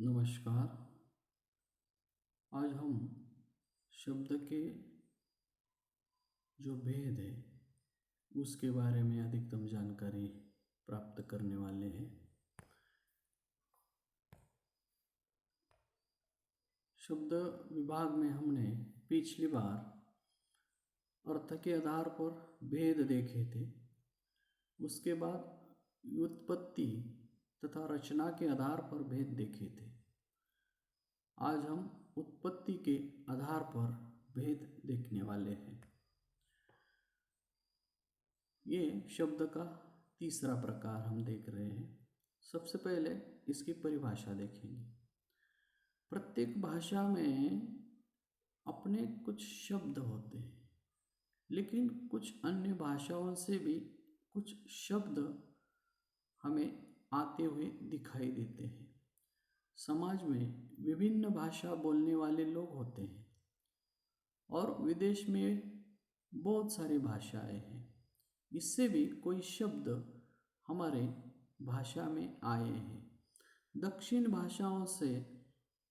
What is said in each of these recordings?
नमस्कार। आज हम शब्द के जो भेद है उसके बारे में अधिकतम जानकारी प्राप्त करने वाले हैं। शब्द विभाग में हमने पिछली बार अर्थ के आधार पर भेद देखे थे। उसके बाद व्युत्पत्ति तथा रचना के आधार पर भेद देखे थे। आज हम उत्पत्ति के आधार पर भेद देखने वाले हैं। ये शब्द का तीसरा प्रकार हम देख रहे हैं। सबसे पहले इसकी परिभाषा देखेंगे। प्रत्येक भाषा में अपने कुछ शब्द होते हैं, लेकिन कुछ अन्य भाषाओं से भी कुछ शब्द हमें आते हुए दिखाई देते हैं। समाज में विभिन्न भाषा बोलने वाले लोग होते हैं और विदेश में बहुत सारी भाषाएं हैं। इससे भी कोई शब्द हमारे भाषा में आए हैं। दक्षिण भाषाओं से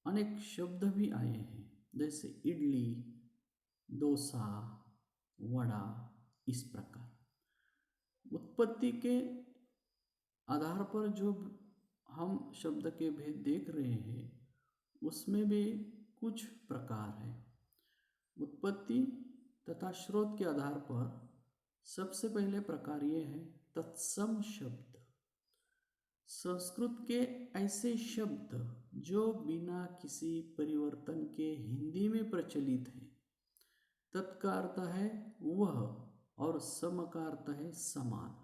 अनेक शब्द भी आए हैं, जैसे इडली, डोसा, वड़ा, इस प्रकार। उत्पत्ति के आधार पर जो हम शब्द के भेद देख रहे हैं उसमें भी कुछ प्रकार हैं। उत्पत्ति तथा स्रोत के आधार पर सबसे पहले प्रकार ये है तत्सम शब्द। संस्कृत के ऐसे शब्द जो बिना किसी परिवर्तन के हिंदी में प्रचलित हैं। तत् का अर्थ है वह और सम का अर्थ है समान।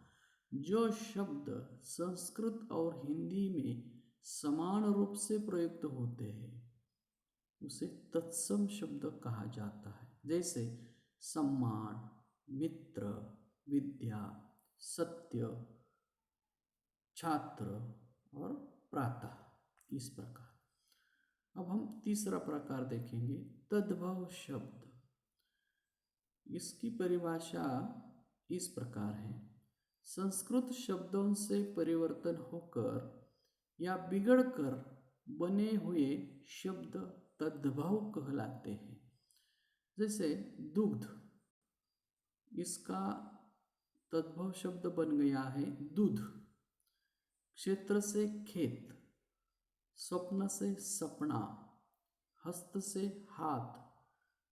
जो शब्द संस्कृत और हिंदी में समान रूप से प्रयुक्त होते हैं उसे तत्सम शब्द कहा जाता है। जैसे सम्मान, मित्र, विद्या, सत्य, छात्र और प्रातः, इस प्रकार। अब हम तीसरा प्रकार देखेंगे तद्भव शब्द। इसकी परिभाषा इस प्रकार है। संस्कृत शब्दों से परिवर्तन होकर या बिगड़कर बने हुए शब्द तद्भव कहलाते हैं। जैसे दुग्ध, इसका तद्भव शब्द बन गया है दूध। क्षेत्र से खेत, स्वप्न से सपना, हस्त से हाथ,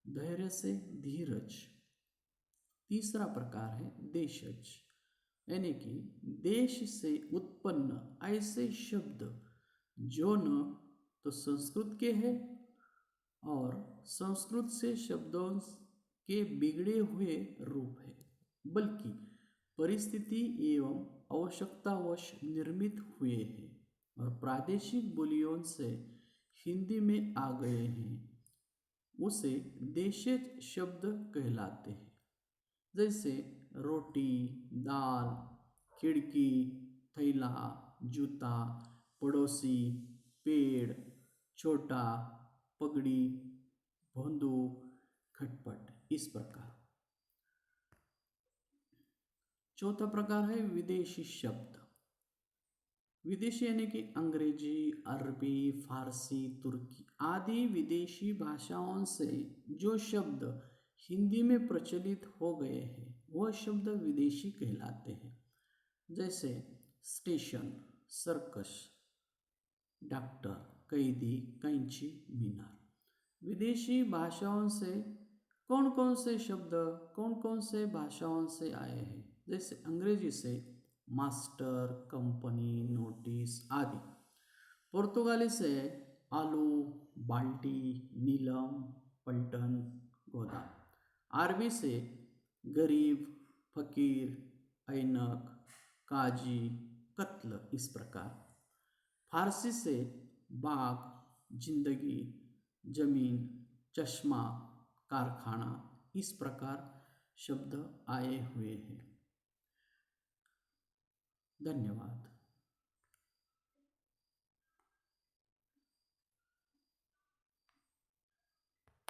धैर्य से धीरज। तीसरा प्रकार है देशज, यानी कि देश से उत्पन्न ऐसे शब्द जो न तो संस्कृत के हैं और संस्कृत से शब्दों के बिगड़े हुए रूप है, बल्कि परिस्थिति एवं आवश्यकतावश निर्मित हुए हैं और प्रादेशिक बोलियों से हिंदी में आ गए हैं। उसे देशज शब्द कहलाते हैं। जैसे रोटी, दाल, खिड़की, थैला, जूता, पड़ोसी, पेड़, छोटा, पगड़ी, बंदूक, खटपट, इस प्रकार। चौथा प्रकार है विदेशी शब्द। विदेशी यानी कि अंग्रेजी, अरबी, फारसी, तुर्की आदि विदेशी भाषाओं से जो शब्द हिंदी में प्रचलित हो गए हैं वह शब्द विदेशी कहलाते हैं। जैसे स्टेशन, सर्कस, डॉक्टर, कैदी, कैंची, मीनार। विदेशी भाषाओं से कौन कौन से शब्द कौन कौन से भाषाओं से आए हैं? जैसे अंग्रेजी से मास्टर, कंपनी, नोटिस आदि। पुर्तगाली से आलू, बाल्टी, नीलम, पलटन, गोदाम। अरबी से गरीब, फकीर, ऐनक, काजी, कत्ल, इस प्रकार। फारसी से बाग, जिंदगी, जमीन, चश्मा, कारखाना, इस प्रकार शब्द आए हुए हैं। धन्यवाद।